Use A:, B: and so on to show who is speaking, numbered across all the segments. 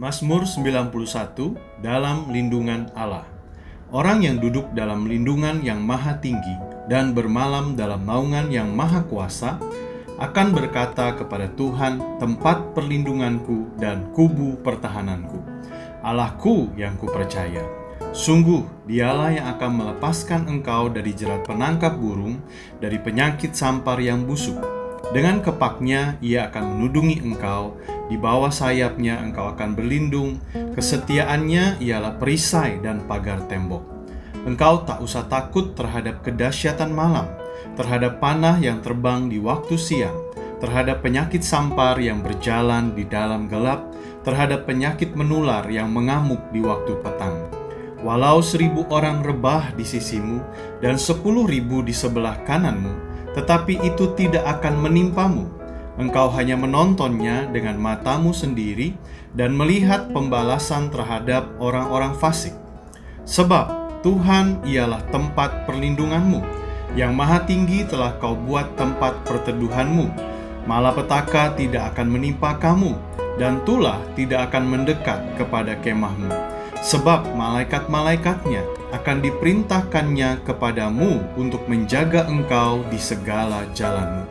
A: Mazmur 91, dalam lindungan Allah. Orang yang duduk dalam lindungan yang maha tinggi dan bermalam dalam naungan yang maha kuasa akan berkata kepada Tuhan, tempat perlindunganku dan kubu pertahananku, Allahku yang kupercaya. Sungguh dialah yang akan melepaskan engkau dari jerat penangkap burung, dari penyakit sampar yang busuk. Dengan kepaknya ia akan menudungi engkau, di bawah sayapnya engkau akan berlindung, kesetiaannya ialah perisai dan pagar tembok. Engkau tak usah takut terhadap kedahsyatan malam, terhadap panah yang terbang di waktu siang, terhadap penyakit sampar yang berjalan di dalam gelap, terhadap penyakit menular yang mengamuk di waktu petang. Walau 1.000 orang rebah di sisimu dan 10.000 di sebelah kananmu, tetapi itu tidak akan menimpamu. Engkau hanya menontonnya dengan matamu sendiri dan melihat pembalasan terhadap orang-orang fasik. Sebab Tuhan ialah tempat perlindunganmu, yang maha tinggi telah kau buat tempat perteduhanmu. Malapetaka tidak akan menimpa kamu, dan tulah tidak akan mendekat kepada kemahmu. Sebab malaikat-malaikatnya akan diperintahkannya kepadamu untuk menjaga engkau di segala jalanmu.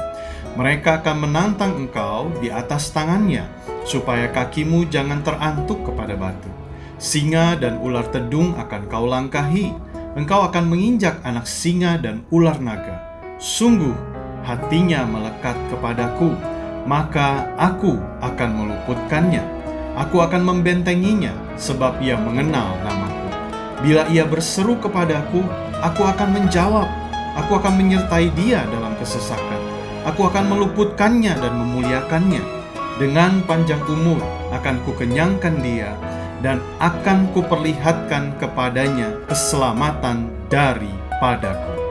A: Mereka akan menantang engkau di atas tangannya, supaya kakimu jangan terantuk kepada batu. Singa dan ular tedung akan kau langkahi, engkau akan menginjak anak singa dan ular naga. Sungguh hatinya melekat kepadaku, maka aku akan meluputkannya. Aku akan membentenginya, sebab ia mengenal namaku. Bila ia berseru kepadaku, aku akan menjawab. Aku akan menyertai dia dalam kesesakan. Aku akan meluputkannya dan memuliakannya. Dengan panjang umur akan kukenyangkan dia, dan akan kuperlihatkan kepadanya keselamatan daripadaku.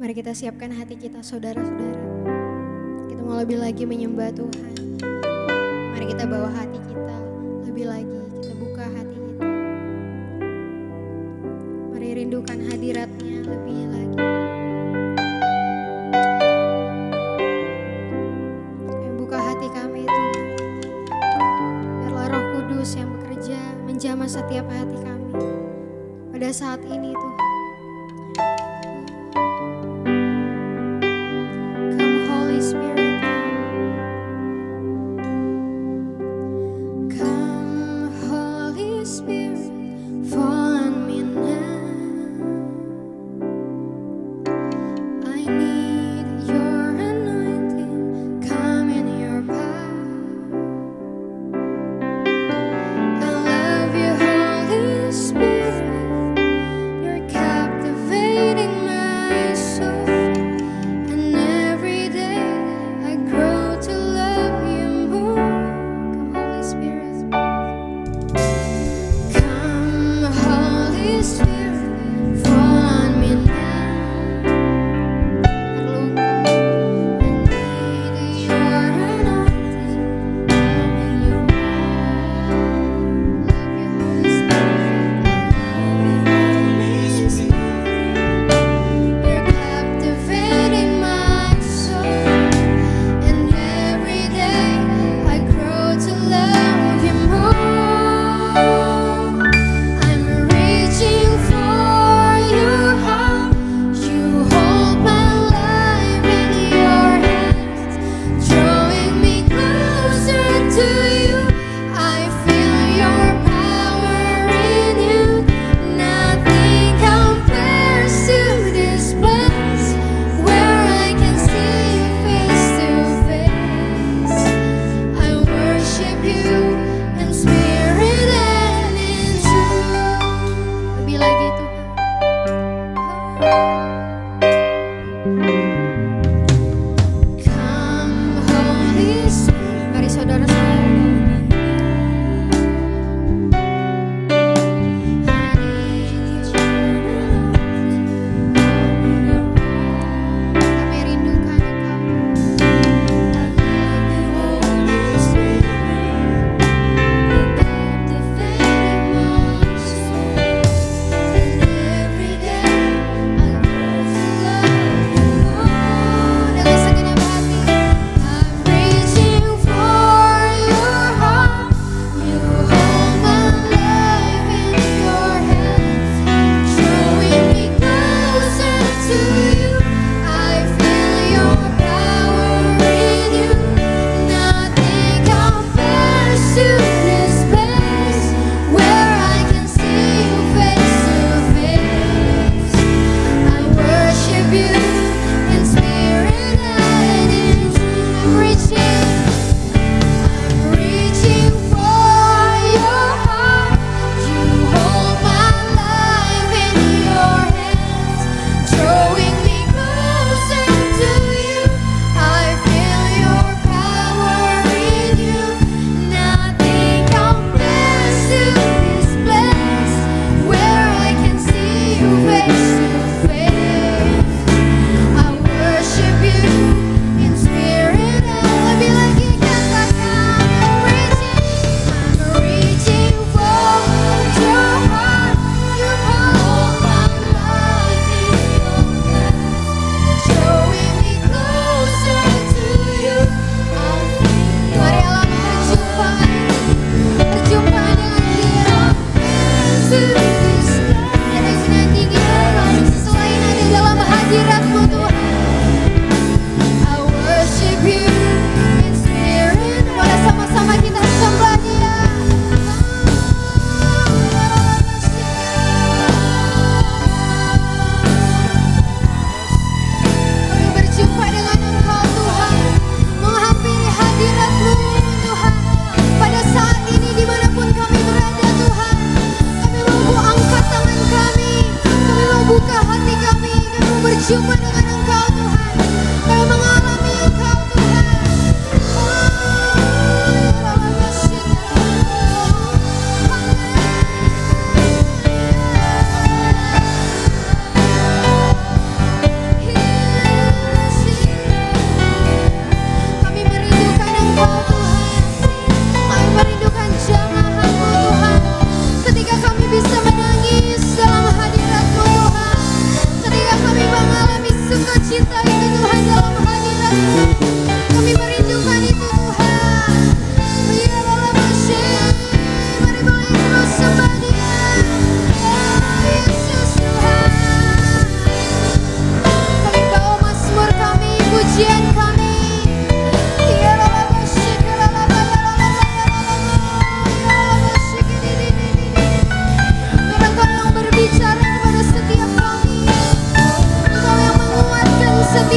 B: Mari kita siapkan hati kita saudara-saudara. Kita mau lebih lagi menyembah Tuhan. Mari kita bawa hati kita lebih lagi. Kita buka hati kita. Mari rindukan hadirat-Nya lebih lagi. Kami buka hati kami Tuhan. Biarlah Roh Kudus yang bekerja menjamah setiap hati kami. Pada saat ini Tuhan.
C: You're captivating
B: Come Holy Spirit. Mari saudara-saudara. Kami rindukan Engkau. Dengan segenap hati, I'm reaching for your heart. You hold my life in your hands, drawing me closer to you. I feel your power in you. Nothing compares to this place where I can see you face to face. I worship you in spirit and in truth. I'm reaching for your heart. You hold my life in your hands, drawing me closer to you. I feel your power in you. Nothing compares to this place where I can see you face to face. I worship you in spirit and lebih lagi katakan I'm reaching for your heart. You hold my life in your hands, showing me closer to you. Mari alami perjumpaan dengan Dia. Tiada yang tinggi selain ada dalam hadirat-Mu Tuhan. I worship you in spirit. Boleh sama-sama kita sembah Dia. Kami berjumpa dengan Engkau Tuhan, menghampiri hadirat-Mu Tuhan. Pada saat ini dimanapun kami berada Tuhan, kami mau angkat tangan kami mau buka hati kami mau berjumpa dengan Engkau Tuhan. Kami mengalami Engkau Tuhan. Kami merindukan Engkau Tuhan. Kami merindukan jamaah-Mu Tuhan. Ketika kami bisa menangis dalam hadirat-Mu Tuhan, ketika kami mengalami sukacita itu Tuhan dalam hadirat-Mu, kami merindukan itu Tuhan. Ya Allah, mari boleh terus sembah Dia. Oh Yesus Tuhan. Kami bawa mazmur kami, pujian kami. Ya Allah, Tuhan Engkau yang berbicara kepada setiap kami. Engkau yang menguatkan setiap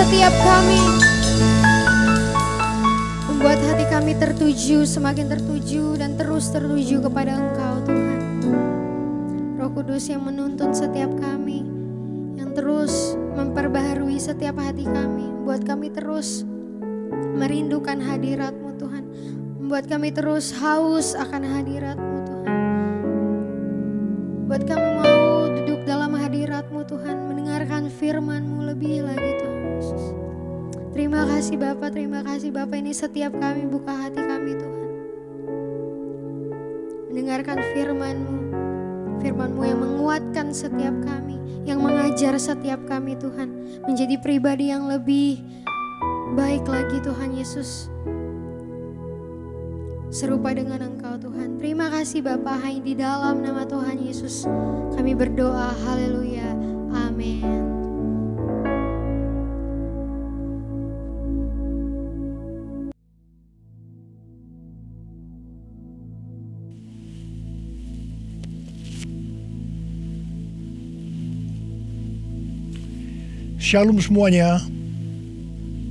B: setiap kami. Membuat hati kami tertuju, semakin tertuju dan terus tertuju kepada Engkau Tuhan. Roh Kudus yang menuntun setiap kami, yang terus memperbaharui setiap hati kami, membuat kami terus merindukan hadirat-Mu Tuhan, membuat kami terus haus akan hadirat-Mu Tuhan. Buat kami mau duduk dalam hadirat-Mu Tuhan, mendengarkan firman-Mu lebih lagi Tuhan Yesus. Terima kasih Bapa, terima kasih Bapa, ini setiap kami buka hati kami Tuhan. Mendengarkan firman-Mu, firman-Mu yang menguatkan setiap kami, yang mengajar setiap kami Tuhan, menjadi pribadi yang lebih baik lagi Tuhan Yesus. Serupa dengan Engkau Tuhan. Terima kasih Bapa, hanya di dalam nama Tuhan Yesus kami berdoa, haleluya, amin.
C: Shalom semuanya.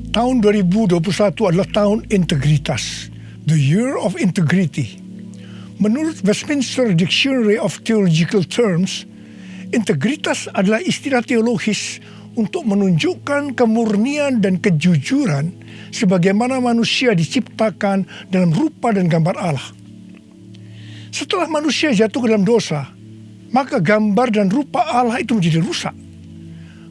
C: Tahun 2021 adalah tahun integritas, the year of integrity. Menurut Westminster Dictionary of Theological Terms, integritas adalah istilah teologis untuk menunjukkan kemurnian dan kejujuran sebagaimana manusia diciptakan dalam rupa dan gambar Allah. Setelah manusia jatuh ke dalam dosa, maka gambar dan rupa Allah itu menjadi rusak.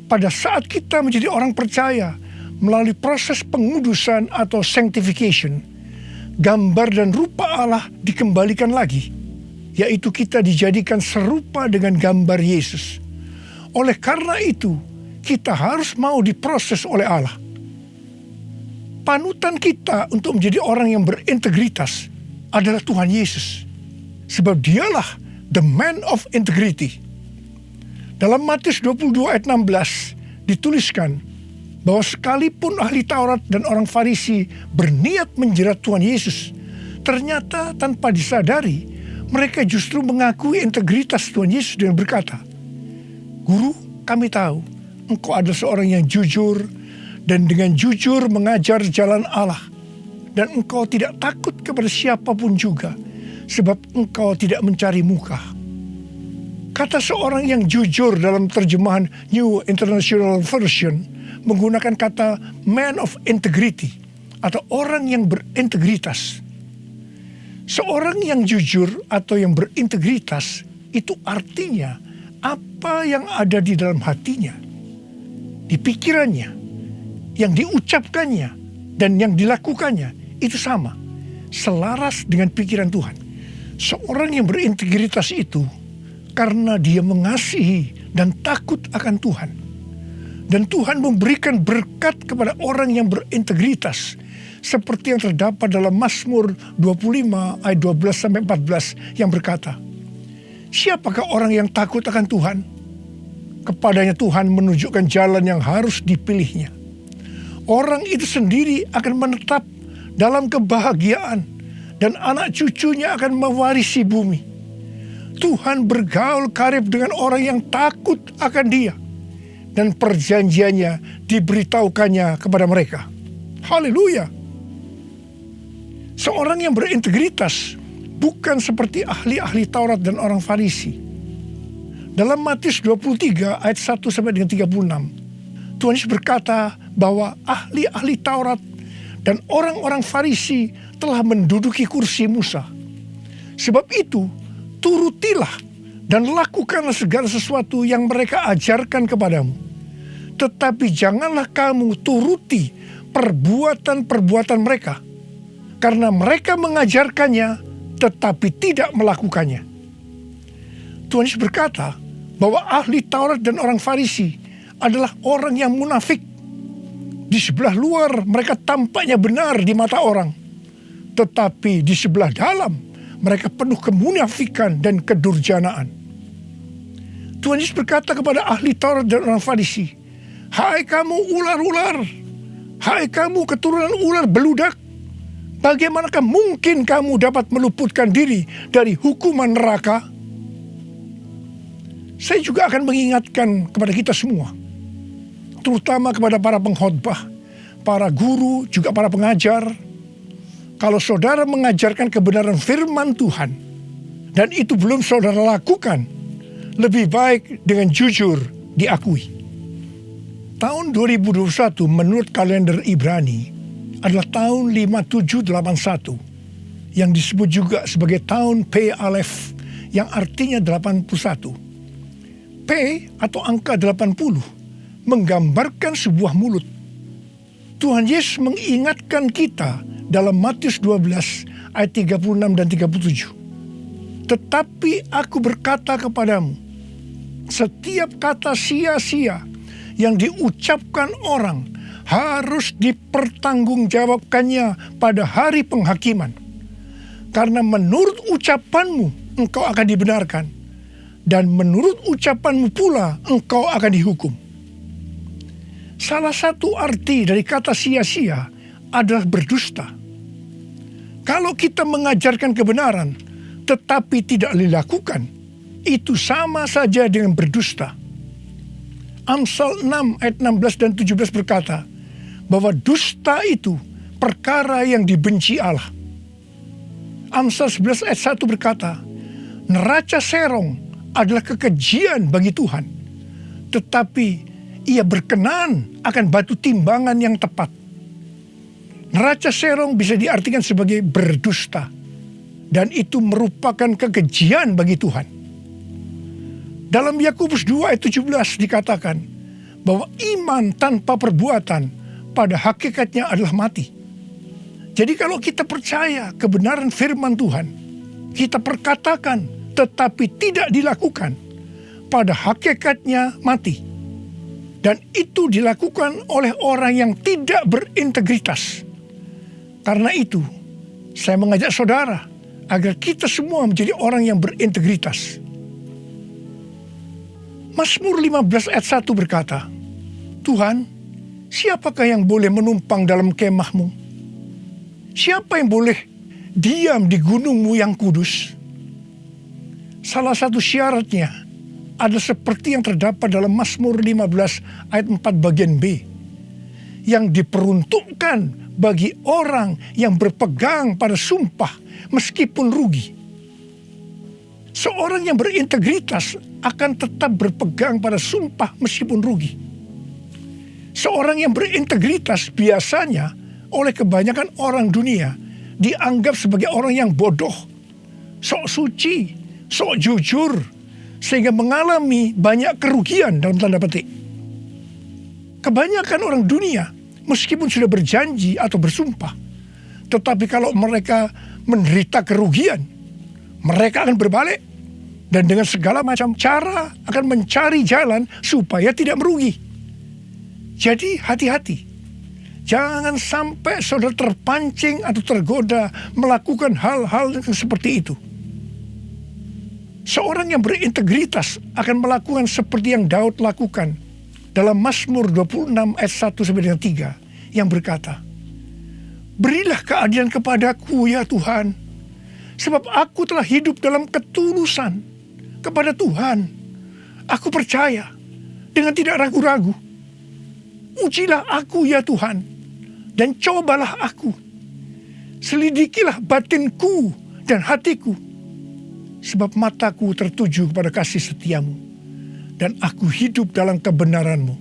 C: Pada saat kita menjadi orang percaya melalui proses pengudusan atau sanctification, gambar dan rupa Allah dikembalikan lagi, yaitu kita dijadikan serupa dengan gambar Yesus. Oleh karena itu, kita harus mau diproses oleh Allah. Panutan kita untuk menjadi orang yang berintegritas adalah Tuhan Yesus, sebab dialah the man of integrity. Dalam Matius 22 ayat 16 dituliskan bahwa sekalipun ahli Taurat dan orang Farisi berniat menjerat Tuhan Yesus, ternyata tanpa disadari mereka justru mengakui integritas Tuhan Yesus dengan berkata, "Guru, kami tahu Engkau adalah seorang yang jujur dan dengan jujur mengajar jalan Allah, dan Engkau tidak takut kepada siapapun juga, sebab Engkau tidak mencari muka." Kata seorang yang jujur dalam terjemahan New International Version menggunakan kata man of integrity atau orang yang berintegritas. Seorang yang jujur atau yang berintegritas itu artinya apa yang ada di dalam hatinya, di pikirannya, yang diucapkannya dan yang dilakukannya itu sama, selaras dengan pikiran Tuhan. Seorang yang berintegritas itu karena dia mengasihi dan takut akan Tuhan. Dan Tuhan memberikan berkat kepada orang yang berintegritas, seperti yang terdapat dalam Mazmur 25 ayat 12-14 yang berkata, "Siapakah orang yang takut akan Tuhan? Kepadanya Tuhan menunjukkan jalan yang harus dipilihnya. Orang itu sendiri akan menetap dalam kebahagiaan, dan anak cucunya akan mewarisi bumi. Tuhan bergaul karib dengan orang yang takut akan Dia, dan perjanjiannya diberitahukannya kepada mereka." Haleluya. Seorang yang berintegritas bukan seperti ahli-ahli Taurat dan orang Farisi. Dalam Matius 23 ayat 1 sampai dengan 36, Tuhan Yesus berkata bahwa ahli-ahli Taurat dan orang-orang Farisi telah menduduki kursi Musa. Sebab itu, turutilah dan lakukanlah segala sesuatu yang mereka ajarkan kepadamu. Tetapi janganlah kamu turuti perbuatan-perbuatan mereka, karena mereka mengajarkannya tetapi tidak melakukannya. Tuhan Yesus berkata bahwa ahli Taurat dan orang Farisi adalah orang yang munafik. Di sebelah luar mereka tampaknya benar di mata orang, tetapi di sebelah dalam mereka penuh kemunafikan dan kedurjanaan. Tuhan Yesus berkata kepada ahli Taurat dan orang Farisi, "Hai kamu ular-ular, hai kamu keturunan ular beludak, bagaimanakah mungkin kamu dapat meluputkan diri dari hukuman neraka?" Saya juga akan mengingatkan kepada kita semua, terutama kepada para pengkhotbah, para guru, juga para pengajar. Kalau saudara mengajarkan kebenaran firman Tuhan, dan itu belum saudara lakukan, lebih baik dengan jujur diakui. Tahun 2021 menurut kalender Ibrani adalah tahun 5781 yang disebut juga sebagai tahun P Alef yang artinya 81. P atau angka 80 menggambarkan sebuah mulut. Tuhan Yesus mengingatkan kita dalam Matius 12 ayat 36 dan 37. Tetapi aku berkata kepadamu, setiap kata sia-sia yang diucapkan orang harus dipertanggungjawabkannya pada hari penghakiman. Karena menurut ucapanmu engkau akan dibenarkan, dan menurut ucapanmu pula engkau akan dihukum. Salah satu arti dari kata sia-sia adalah berdusta. Kalau kita mengajarkan kebenaran tetapi tidak dilakukan, itu sama saja dengan berdusta. Amsal 6 ayat 16 dan 17 berkata bahwa dusta itu perkara yang dibenci Allah. Amsal 11 ayat 1 berkata, neraca serong adalah kekejian bagi Tuhan, tetapi ia berkenan akan batu timbangan yang tepat. Neraca serong bisa diartikan sebagai berdusta, dan itu merupakan kekejian bagi Tuhan. Dalam Yakobus 2 ayat 17 dikatakan bahwa iman tanpa perbuatan pada hakikatnya adalah mati. Jadi kalau kita percaya kebenaran firman Tuhan, kita perkatakan tetapi tidak dilakukan, pada hakikatnya mati. Dan itu dilakukan oleh orang yang tidak berintegritas. Karena itu, saya mengajak saudara agar kita semua menjadi orang yang berintegritas. Mazmur 15 ayat 1 berkata, Tuhan, siapakah yang boleh menumpang dalam kemahmu? Siapa yang boleh diam di gunungmu yang kudus? Salah satu syaratnya adalah seperti yang terdapat dalam Mazmur 15 ayat 4 bagian B, yang diperuntukkan bagi orang yang berpegang pada sumpah meskipun rugi. Seorang yang berintegritas akan tetap berpegang pada sumpah meskipun rugi. Seorang yang berintegritas biasanya oleh kebanyakan orang dunia dianggap sebagai orang yang bodoh, sok suci, sok jujur, sehingga mengalami banyak kerugian dalam tanda petik. Kebanyakan orang dunia meskipun sudah berjanji atau bersumpah, tetapi kalau mereka menderita kerugian, mereka akan berbalik dan dengan segala macam cara akan mencari jalan supaya tidak merugi. Jadi hati-hati. Jangan sampai saudara terpancing atau tergoda melakukan hal-hal yang seperti itu. Seorang yang berintegritas akan melakukan seperti yang Daud lakukan dalam Mazmur 26 ayat 1 sampai dengan 3 yang berkata, berilah keadilan kepadaku ya Tuhan, sebab aku telah hidup dalam ketulusan kepada Tuhan. Aku percaya dengan tidak ragu-ragu. Ujilah aku ya Tuhan, dan cobalah aku. Selidikilah batinku dan hatiku, sebab mataku tertuju kepada kasih setiamu, dan aku hidup dalam kebenaranmu.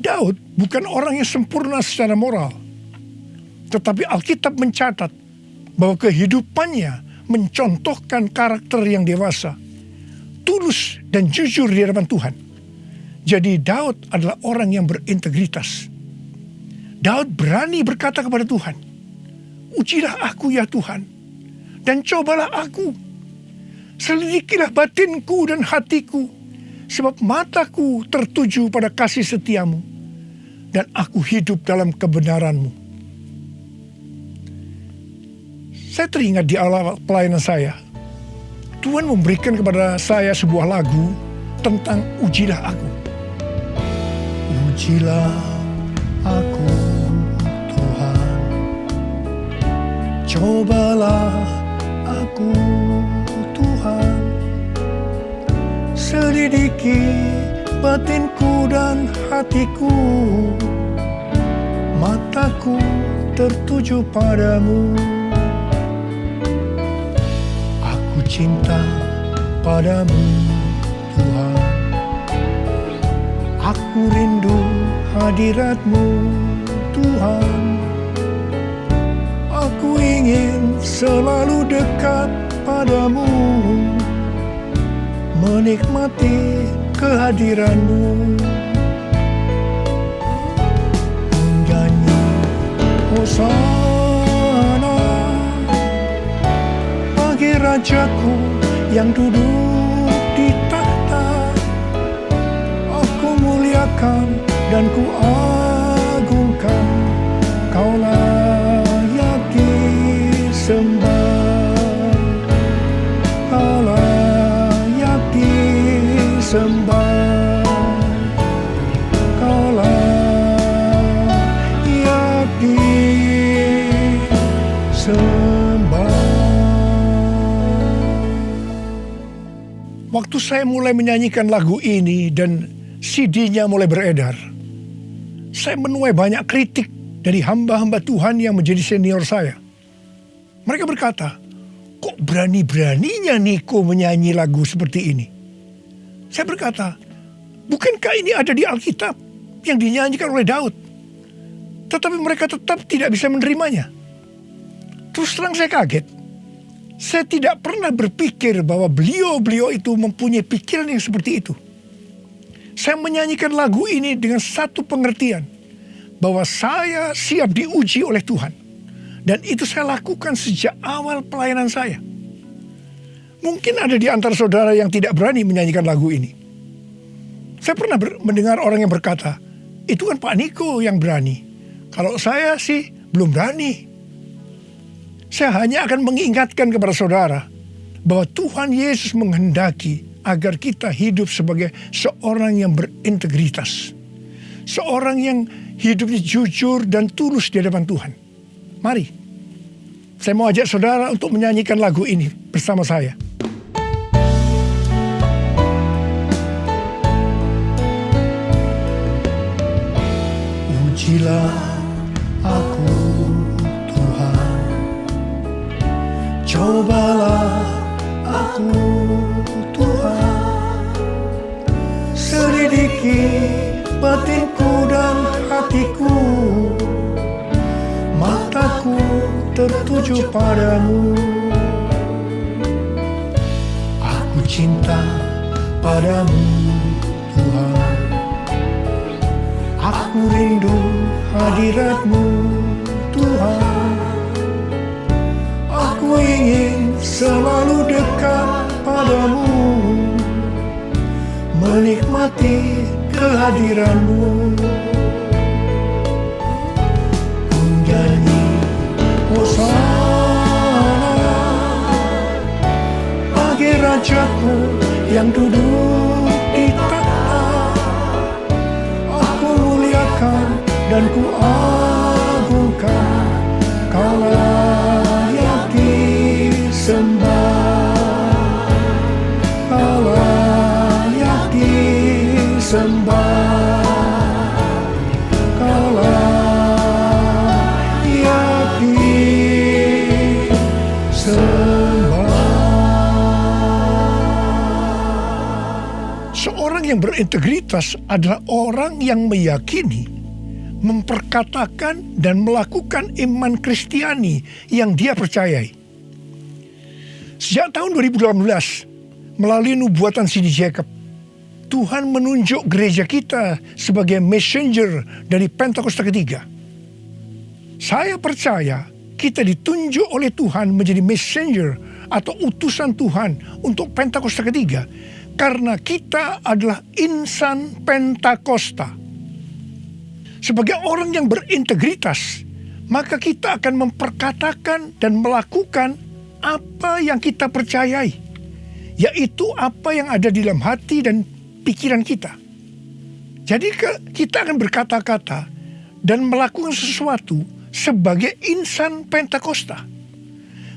C: Daud bukan orang yang sempurna secara moral, tetapi Alkitab mencatat bahwa kehidupannya mencontohkan karakter yang dewasa, tulus dan jujur di hadapan Tuhan. Jadi Daud adalah orang yang berintegritas. Daud berani berkata kepada Tuhan, ujilah aku ya Tuhan, dan cobalah aku. Selidikilah batinku dan hatiku, sebab mataku tertuju pada kasih setiamu, dan aku hidup dalam kebenaranmu. Saya teringat di awal pelayanan saya, Tuhan memberikan kepada saya sebuah lagu tentang ujilah aku. Ujilah aku Tuhan, cobalah aku Tuhan, selidiki batinku dan hatiku, mataku tertuju padamu. Aku cinta padamu, Tuhan. Aku rindu hadirat-Mu, Tuhan. Aku ingin selalu dekat padamu, menikmati kehadiran-Mu. Menyanyi Hosana bagi Rajaku yang duduk di tahta. Aku muliakan dan ku agungkan, Kau layak disembah, Kau layak disembah, Kau layak disembah. Waktu saya mulai menyanyikan lagu ini dan CD-nya mulai beredar, saya menuai banyak kritik dari hamba-hamba Tuhan yang menjadi senior saya. Mereka berkata, kok berani-beraninya Niko menyanyi lagu seperti ini? Saya berkata, bukankah ini ada di Alkitab yang dinyanyikan oleh Daud? Tetapi mereka tetap tidak bisa menerimanya. Terus terang saya kaget. Saya tidak pernah berpikir bahwa beliau-beliau itu mempunyai pikiran yang seperti itu. Saya menyanyikan lagu ini dengan satu pengertian, bahwa saya siap diuji oleh Tuhan. Dan itu saya lakukan sejak awal pelayanan saya. Mungkin ada di antara saudara yang tidak berani menyanyikan lagu ini. Saya pernah mendengar orang yang berkata, itu kan Pak Niko yang berani. Kalau saya sih belum berani. Saya hanya akan mengingatkan kepada saudara bahwa Tuhan Yesus menghendaki agar kita hidup sebagai seorang yang berintegritas. Seorang yang hidupnya jujur dan tulus di hadapan Tuhan. Mari, saya mau ajak saudara untuk menyanyikan lagu ini bersama saya. Ujilah aku, Tuhan. Cobalah aku, Tuhan. Selidiki batinku dan hatiku, mataku tertuju padamu. Aku cinta padamu, Tuhan. Aku rindu hadirat-Mu, Tuhan. Aku ingin selalu dekat padamu, menikmati kehadiran-Mu. Menyanyi Hosana bagi Rajaku yang duduk di tahta. Aku muliakan dan ku agungkan, Kau layak disembah, Kau layak disembah, Kau layak disembah. Seorang yang berintegritas adalah orang yang meyakini, memperkatakan dan melakukan iman Kristiani yang dia percayai. Sejak tahun 2018, melalui nubuatan C.D. Jacob, Tuhan menunjuk gereja kita sebagai messenger dari Pentakosta ketiga. Saya percaya kita ditunjuk oleh Tuhan menjadi messenger atau utusan Tuhan untuk Pentakosta ketiga karena kita adalah insan Pentakosta. Sebagai orang yang berintegritas, maka kita akan memperkatakan dan melakukan apa yang kita percayai, yaitu apa yang ada di dalam hati dan pikiran kita. Jadi kita akan berkata-kata dan melakukan sesuatu sebagai insan Pentakosta.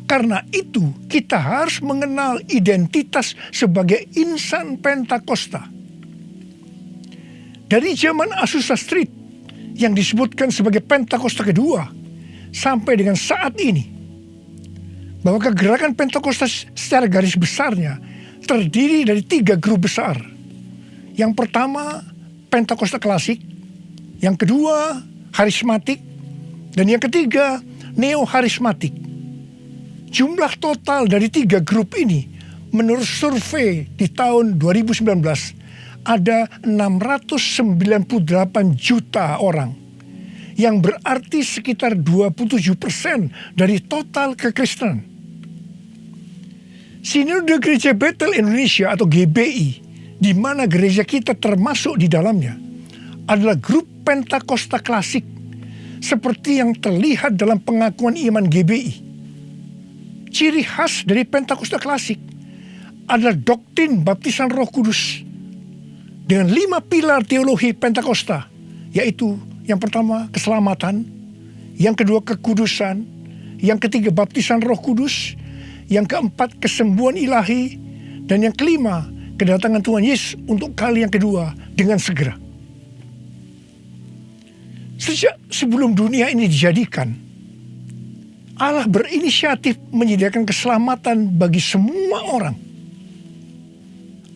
C: Karena itu kita harus mengenal identitas sebagai insan Pentakosta. Dari zaman Azusa Street yang disebutkan sebagai Pentakosta kedua sampai dengan saat ini, bahwa kegerakan Pentakosta secara garis besarnya terdiri dari 3 grup besar. Yang pertama Pentakosta klasik, yang kedua harismatik, dan yang ketiga neo-harismatik. Jumlah total dari 3 grup ini menurut survei di tahun 2019 ada 698 juta orang, yang berarti sekitar 27% dari total kekristenan. Sinode Gereja Bethel Indonesia atau GBI, di mana gereja kita termasuk di dalamnya, adalah grup Pentakosta klasik seperti yang terlihat dalam pengakuan iman GBI. Ciri khas dari Pentakosta klasik adalah doktrin baptisan Roh Kudus dengan 5 pilar teologi Pentakosta, yaitu yang pertama keselamatan, yang kedua kekudusan, yang ketiga baptisan Roh Kudus, yang keempat kesembuhan ilahi, dan yang kelima kedatangan Tuhan Yesus untuk kali yang kedua dengan segera. Sejak sebelum dunia ini dijadikan, Allah berinisiatif menyediakan keselamatan bagi semua orang.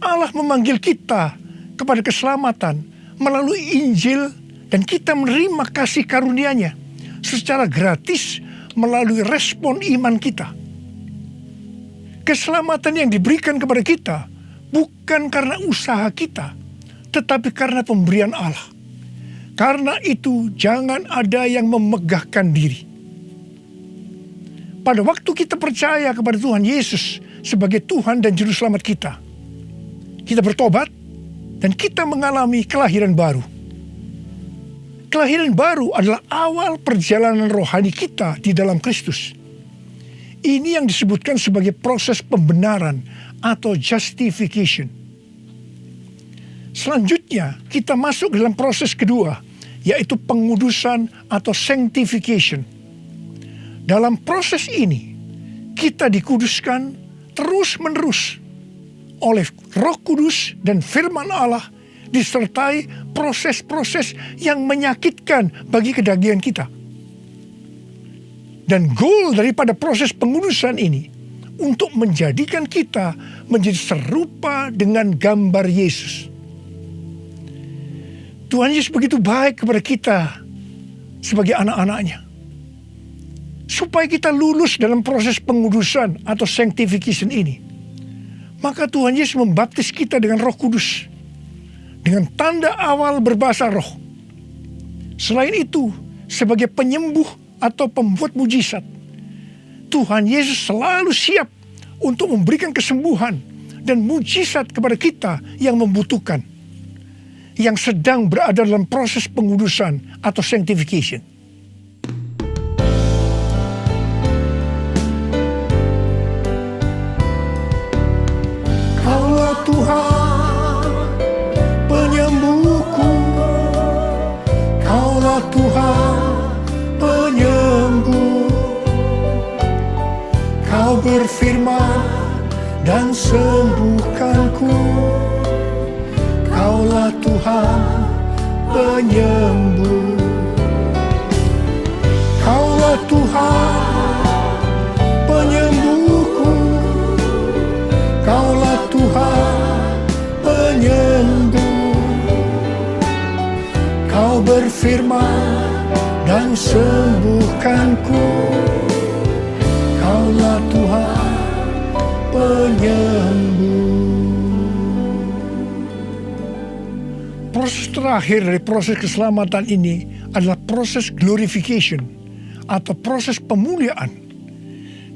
C: Allah memanggil kita kepada keselamatan melalui Injil, dan kita menerima kasih karunia-Nya secara gratis melalui respon iman kita. Keselamatan yang diberikan kepada kita bukan karena usaha kita, tetapi karena pemberian Allah. Karena itu jangan ada yang memegahkan diri. Pada waktu kita percaya kepada Tuhan Yesus sebagai Tuhan dan Juru Selamat kita bertobat dan kita mengalami kelahiran baru. Kelahiran baru adalah awal perjalanan rohani kita di dalam Kristus. Ini yang disebutkan sebagai proses pembenaran atau justification. Selanjutnya kita masuk dalam proses kedua, yaitu pengudusan atau sanctification. Dalam proses ini kita dikuduskan terus-menerus oleh Roh Kudus dan firman Allah, disertai proses-proses yang menyakitkan bagi kedagingan kita. Dan goal daripada proses pengudusan ini untuk menjadikan kita menjadi serupa dengan gambar Yesus. Tuhan Yesus begitu baik kepada kita sebagai anak-anaknya, supaya kita lulus dalam proses pengudusan atau sanctification ini. Maka Tuhan Yesus membaptis kita dengan Roh Kudus, dengan tanda awal berbahasa roh. Selain itu, sebagai penyembuh atau pembuat mujizat, Tuhan Yesus selalu siap untuk memberikan kesembuhan dan mujizat kepada kita yang membutuhkan, yang sedang berada dalam proses pengudusan atau sanctification. Kaulah Tuhan penyembuhku, Kaulah Tuhan penyembuh. Kau berfirman dan sembuhkanku. Kaulah Tuhan penyembuh. Kaulah Tuhan penyembuhku. Kaulah Tuhan penyembuh. Kau berfirman dan sembuhkanku. Kaulah Tuhan penyembuh. Proses terakhir dari proses keselamatan ini adalah proses glorification atau proses pemuliaan,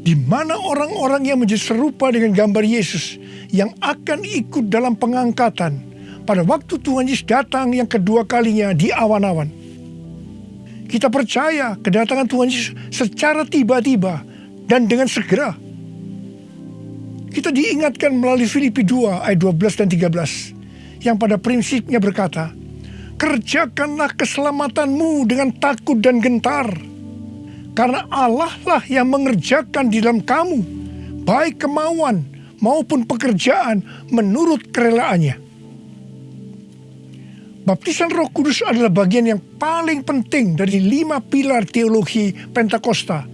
C: di mana orang-orang yang menjadi serupa dengan gambar Yesus yang akan ikut dalam pengangkatan pada waktu Tuhan Yesus datang yang kedua kalinya di awan-awan. Kita percaya kedatangan Tuhan Yesus secara tiba-tiba dan dengan segera. Kita diingatkan melalui Filipi 2 ayat 12 dan 13 yang pada prinsipnya berkata, kerjakanlah keselamatanmu dengan takut dan gentar, karena Allah lah yang mengerjakan di dalam kamu baik kemauan maupun pekerjaan menurut kerelaannya. Baptisan Roh Kudus adalah bagian yang paling penting dari 5 pilar teologi Pentakosta,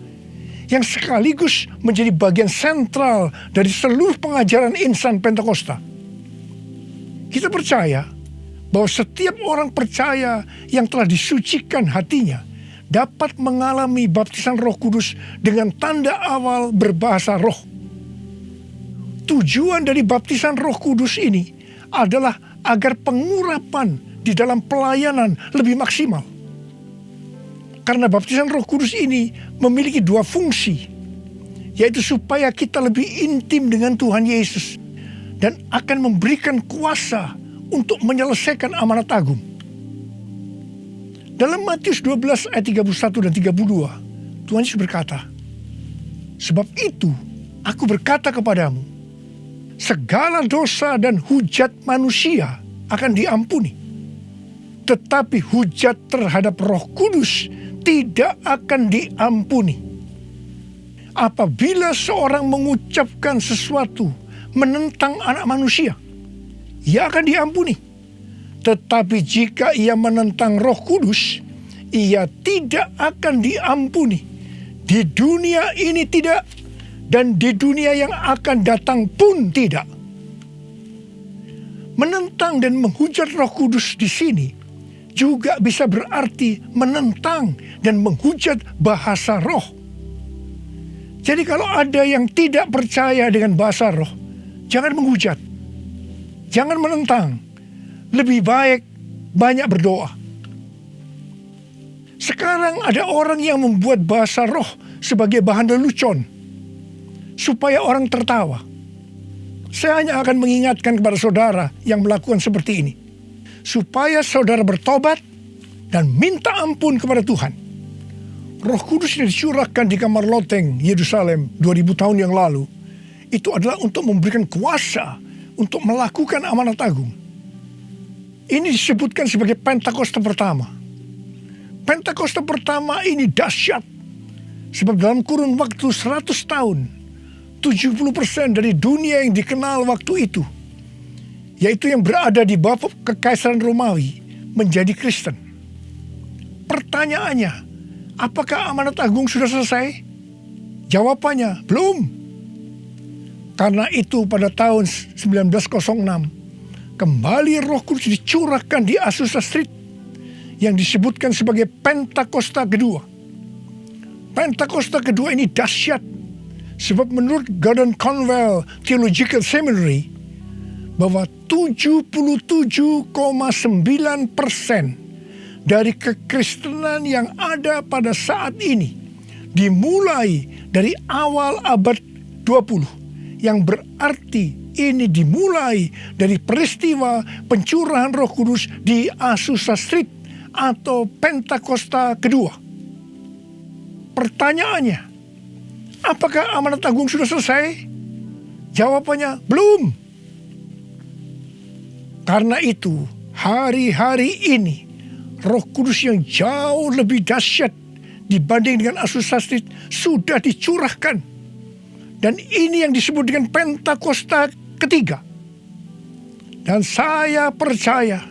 C: yang sekaligus menjadi bagian sentral dari seluruh pengajaran insan Pentakosta. Kita percaya bahwa setiap orang percaya yang telah disucikan hatinya dapat mengalami baptisan Roh Kudus dengan tanda awal berbahasa roh. Tujuan dari baptisan Roh Kudus ini adalah agar pengurapan di dalam pelayanan lebih maksimal. Karena baptisan Roh Kudus ini memiliki 2 fungsi, yaitu supaya kita lebih intim dengan Tuhan Yesus dan akan memberikan kuasa untuk menyelesaikan amanat agung. Dalam Matius 12 ayat 31 dan 32, Tuhan Yesus berkata, "Sebab itu aku berkata kepadamu, segala dosa dan hujat manusia akan diampuni, tetapi hujat terhadap Roh Kudus tidak akan diampuni. Apabila seorang mengucapkan sesuatu menentang anak manusia, ia akan diampuni. Tetapi jika ia menentang Roh Kudus, ia tidak akan diampuni. Di dunia ini tidak, dan di dunia yang akan datang pun tidak." Menentang dan menghujat Roh Kudus di sini juga bisa berarti menentang dan menghujat bahasa roh. Jadi kalau ada yang tidak percaya dengan bahasa roh, jangan menghujat, jangan menentang. Lebih baik banyak berdoa. Sekarang ada orang yang membuat bahasa roh sebagai bahan lelucon supaya orang tertawa. Saya hanya akan mengingatkan kepada saudara yang melakukan seperti ini, supaya saudara bertobat dan minta ampun kepada Tuhan. Roh Kudus yang dicurahkan di kamar loteng Yerusalem 2000 tahun yang lalu, itu adalah untuk memberikan kuasa untuk melakukan amanat agung. Ini disebutkan sebagai Pentakosta pertama. Pentakosta pertama ini dahsyat, sebab dalam kurun waktu 100 tahun, 70% dari dunia yang dikenal waktu itu, yaitu yang berada di bawah kekaisaran Romawi, menjadi Kristen. Pertanyaannya, apakah amanat agung sudah selesai? Jawabannya, belum. Karena itu pada tahun 1906, kembali Roh Kudus dicurahkan di Azusa Street, yang disebutkan sebagai Pentakosta kedua. Pentakosta kedua ini dahsyat, sebab menurut Gordon Conwell Theological Seminary, bahwa 77,9% dari kekristenan yang ada pada saat ini dimulai dari awal abad 20, yang berarti ini dimulai dari peristiwa pencurahan Roh Kudus di Azusa Street atau Pentakosta kedua. Pertanyaannya, apakah amanat agung sudah selesai? Jawabannya, belum. Karena itu, hari-hari ini, Roh Kudus yang jauh lebih dahsyat dibanding dengan Azusa Street sudah dicurahkan. Dan ini yang disebut dengan Pentakosta ketiga. Dan saya percaya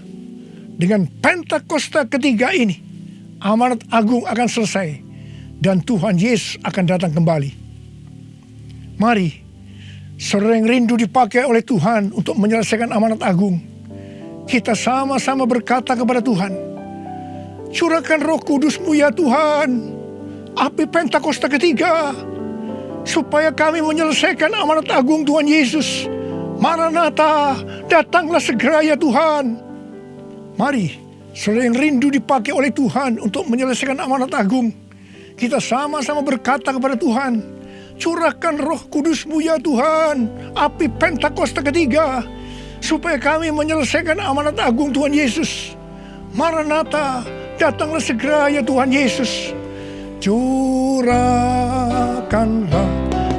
C: dengan Pentakosta ketiga ini, amanat agung akan selesai dan Tuhan Yesus akan datang kembali. Mari, saudara yang rindu dipakai oleh Tuhan untuk menyelesaikan amanat agung, kita sama-sama berkata kepada Tuhan, curahkan Roh Kudus-Mu ya Tuhan, api Pentakosta ketiga, supaya kami menyelesaikan amanat agung Tuhan Yesus. Maranatha, datanglah segera ya Tuhan. Mari, saudara yang rindu dipakai oleh Tuhan untuk menyelesaikan amanat agung, kita sama-sama berkata kepada Tuhan, curahkan Roh Kudus-Mu ya Tuhan, api Pentakosta ketiga, supaya kami menyelesaikan amanat agung Tuhan Yesus. Maranatha, datanglah segera ya Tuhan Yesus. Curahkanlah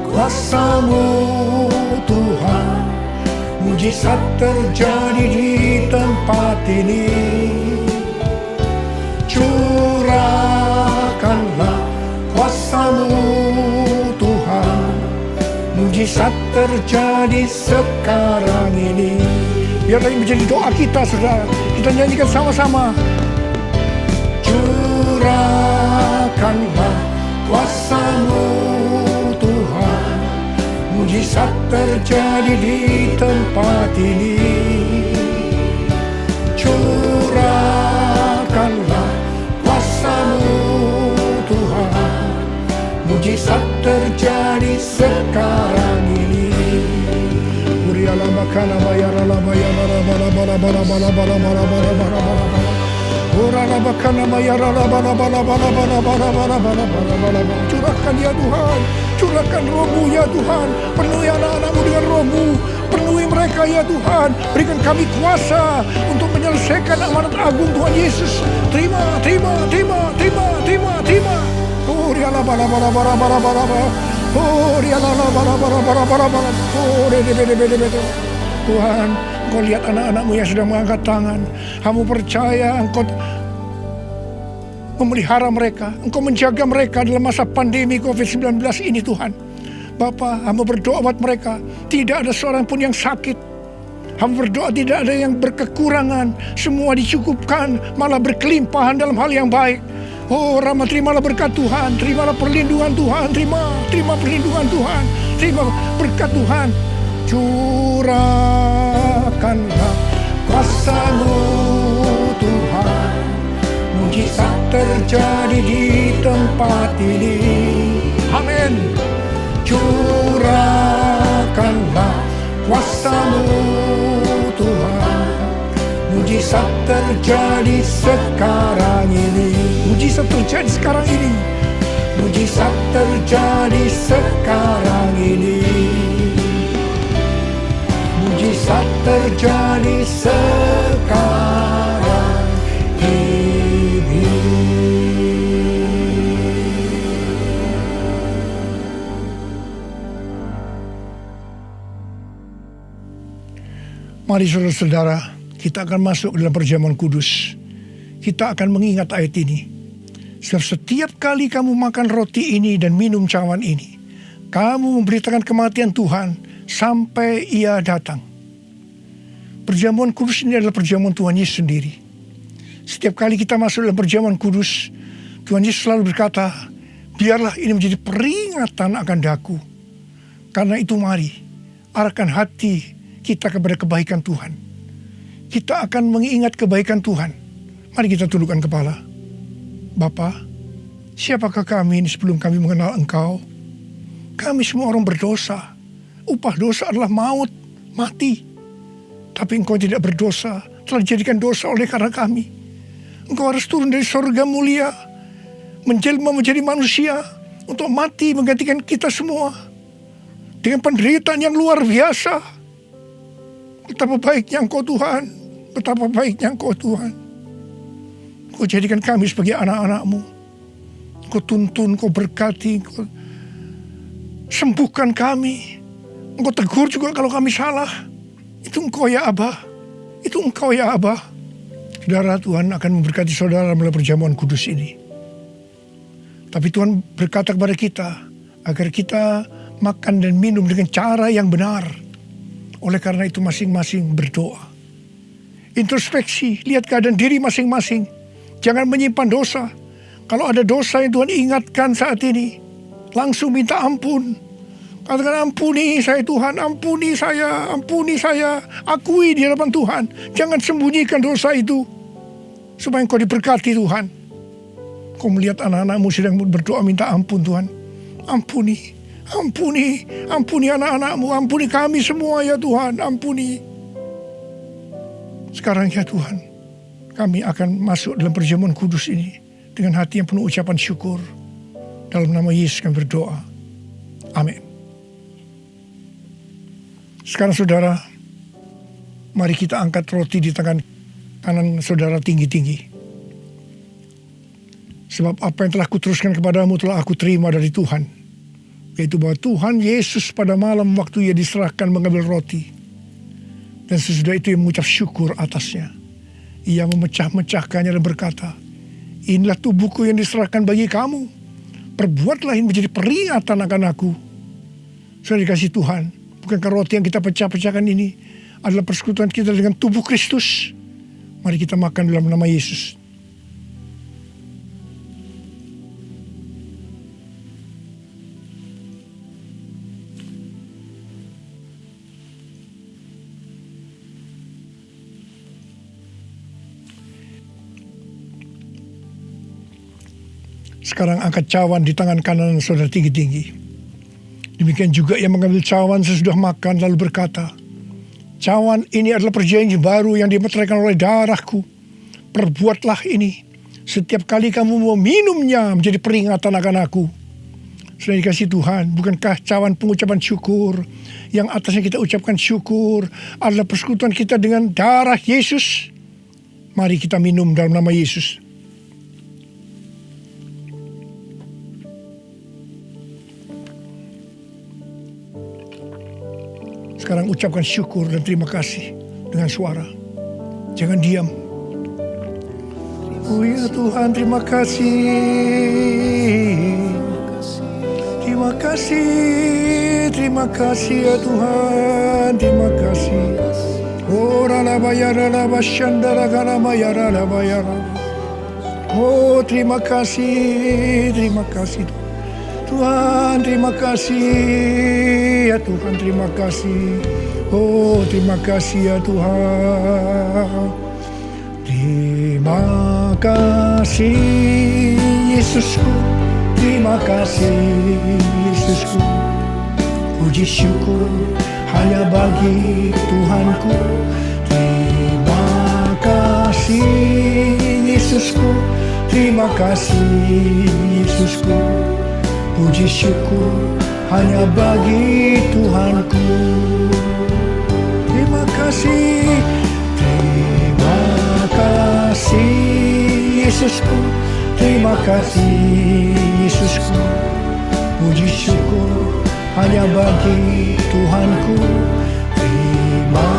C: kuasa-Mu Tuhan, mujizat terjadi di tempat ini. Curahkanlah kuasa-Mu Tuhan, mujizat terjadi sekarang ini. Biarlah ini menjadi doa kita, saudara. Kita nyanyikan sama-sama. Curahkanlah kuasa-Mu Tuhan, mujizat terjadi di tempat ini. Curahkanlah kuasa-Mu Tuhan, mujizat terjadi sekarang ini. Uriala makana bayara la bayara la bala bala bala bala bala bala bala bala bala. Urala makana bayara la bala bala bala bala bala bala bala bala bala. Curahkan ya Tuhan, curahkan roh-Mu ya Tuhan. Penuhi anak-anak-Mu dengan roh-Mu. Penuhi mereka ya Tuhan. Berikan kami kuasa untuk menyelesaikan amanat agung Tuhan Yesus. Terima, terima, terima, terima, terima, terima. Uriala bala bala bala bala bala bala. Tuhan, Engkau lihat anak-anak-Mu yang sedang mengangkat tangan. Kamu percaya Engkau memelihara mereka, Engkau menjaga mereka dalam masa pandemi COVID-19 ini Tuhan. Bapa, hamba berdoa buat mereka, tidak ada seorang pun yang sakit. Hamba berdoa tidak ada yang berkekurangan, semua dicukupkan, malah berkelimpahan dalam hal yang baik. Oh Rama, terimalah berkat Tuhan, terimalah perlindungan Tuhan, terima perlindungan Tuhan, terima berkat Tuhan. Curahkanlah kuasa-Mu Tuhan, mujizat terjadi di tempat ini. Amin. Curahkanlah kuasa-Mu Tuhan, mujizat terjadi sekarang ini. Mujizat terjadi sekarang ini. Mujizat terjadi sekarang ini. Mujizat terjadi sekarang ini. Mari saudara-saudara, kita akan masuk dalam perjamuan kudus. Kita akan mengingat ayat ini. Setiap kali kamu makan roti ini dan minum cawan ini, kamu memberitakan kematian Tuhan sampai Ia datang. Perjamuan kudus ini adalah perjamuan Tuhan Yesus sendiri. Setiap kali kita masuk dalam perjamuan kudus, Tuhan Yesus selalu berkata, biarlah ini menjadi peringatan akan daku. Karena itu mari, arahkan hati kita kepada kebaikan Tuhan. Kita akan mengingat kebaikan Tuhan. Mari kita tundukkan kepala. Bapa, siapakah kami ini sebelum kami mengenal Engkau? Kami semua orang berdosa. Upah dosa adalah maut, mati. Tapi Engkau tidak berdosa, telah dijadikan dosa oleh karena kami. Engkau harus turun dari surga mulia, menjelma menjadi manusia, untuk mati menggantikan kita semua. Dengan penderitaan yang luar biasa. Betapa baiknya Engkau Tuhan, betapa baiknya Engkau Tuhan. Kau jadikan kami sebagai anak-anak-Mu. Kau tuntun, Kau berkati, Kau sembuhkan kami. Engkau tegur juga kalau kami salah. Itu Engkau ya Abah. Itu Engkau ya Abah. Saudara, Tuhan akan memberkati saudara melalui perjamuan kudus ini. Tapi Tuhan berkata kepada kita, agar kita makan dan minum dengan cara yang benar. Oleh karena itu masing-masing berdoa. Introspeksi, lihat keadaan diri masing-masing. Jangan menyimpan dosa. Kalau ada dosa yang Tuhan ingatkan saat ini, langsung minta ampun. Katakan, ampuni saya Tuhan, ampuni saya, akui di hadapan Tuhan. Jangan sembunyikan dosa itu, supaya Engkau diberkati Tuhan. Kau melihat anak-anak-Mu sedang berdoa minta ampun Tuhan. Ampuni anak-anak-Mu, ampuni kami semua ya Tuhan, ampuni. Sekarang ya Tuhan, kami akan masuk dalam perjamuan kudus ini dengan hati yang penuh ucapan syukur. Dalam nama Yesus kami berdoa. Amin. Sekarang saudara, mari kita angkat roti di tangan kanan saudara tinggi-tinggi. Sebab apa yang telah kuteruskan kepadamu telah aku terima dari Tuhan. Yaitu bahwa Tuhan Yesus pada malam waktu Ia diserahkan mengambil roti. Dan sesudah itu Ia mengucap syukur atasnya. Ia memecah-mecahkannya dan berkata, inilah tubuhku yang diserahkan bagi kamu. Perbuatlah ini menjadi peringatan akan aku. Saudara dikasih Tuhan, bukankah roti yang kita pecah-pecahkan ini adalah persekutuan kita dengan tubuh Kristus. Mari kita makan dalam nama Yesus. Sekarang angkat cawan di tangan kanan saudara tinggi-tinggi. Demikian juga yang mengambil cawan sesudah makan lalu berkata, cawan ini adalah perjanjian baru yang dimeteraikan oleh darahku. Perbuatlah ini setiap kali kamu mau minumnya menjadi peringatan akan aku. Sudah dikasih Tuhan, bukankah cawan pengucapan syukur yang atasnya kita ucapkan syukur adalah persekutuan kita dengan darah Yesus? Mari kita minum dalam nama Yesus. Sekarang ucapkan syukur dan terima kasih dengan suara. Jangan diam. Oh ya Tuhan, terima kasih. Terima kasih. Terima kasih ya Tuhan. Terima kasih. Oh ralabayara shandara garamayara rabayara. Oh terima kasih. Terima kasih Tuhan, terima kasih ya Tuhan, terima kasih. Oh terima kasih ya Tuhan. Terima kasih Yesusku, terima kasih Yesusku. Puji syukur hanya bagi Tuhanku. Terima kasih Yesusku, terima kasih Yesusku. Puji syukur hanya bagi Tuhanku. Terima kasih. Terima kasih Yesusku. Terima kasih Yesusku. Puji syukur hanya bagi Tuhanku. Terima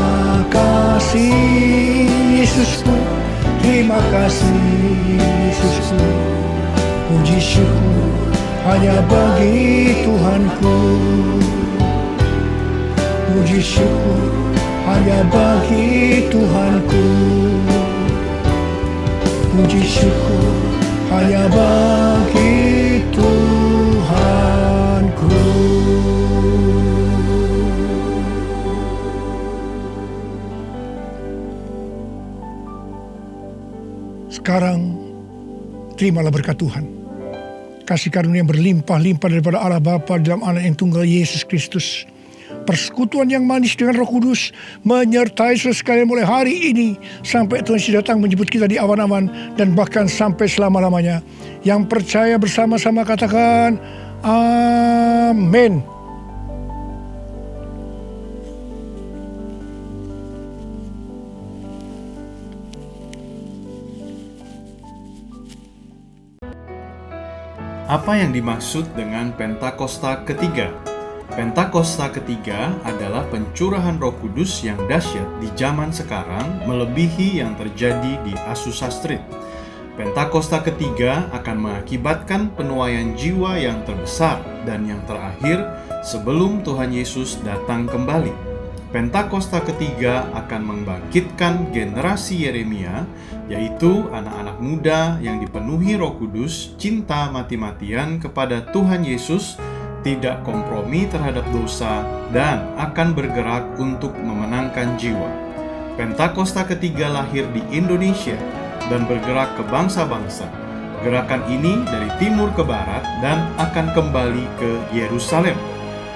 C: kasih Yesusku. Terima kasih Yesusku. Puji syukur hanya bagi Tuhanku. Puji syukur hanya bagi Tuhanku. Puji syukur hanya bagi Tuhanku. Sekarang terimalah berkat Tuhan. Kasih karunia yang berlimpah-limpah daripada Allah Bapa dalam Anak yang tunggal Yesus Kristus. Persekutuan yang manis dengan Roh Kudus menyertai saudara sekalian mulai hari ini sampai Tuhan Yesus datang menjemput kita di awan-awan dan bahkan sampai selama-lamanya. Yang percaya bersama-sama katakan amin.
A: Apa yang dimaksud dengan Pentakosta ketiga? Pentakosta ketiga adalah pencurahan Roh Kudus yang dahsyat di zaman sekarang melebihi yang terjadi di Azusa Street. Pentakosta ketiga akan mengakibatkan penuaian jiwa yang terbesar dan yang terakhir sebelum Tuhan Yesus datang kembali. Pentakosta ketiga akan membangkitkan generasi Yeremia, yaitu anak-anak muda yang dipenuhi Roh Kudus, cinta mati-matian kepada Tuhan Yesus, tidak kompromi terhadap dosa, dan akan bergerak untuk memenangkan jiwa. Pentakosta ketiga lahir di Indonesia dan bergerak ke bangsa-bangsa. Gerakan ini dari timur ke barat dan akan kembali ke Yerusalem.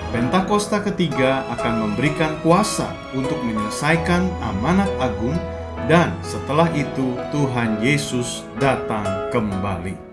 A: Pentakosta ketiga akan memberikan kuasa untuk menyelesaikan amanat agung, dan setelah itu Tuhan Yesus datang kembali.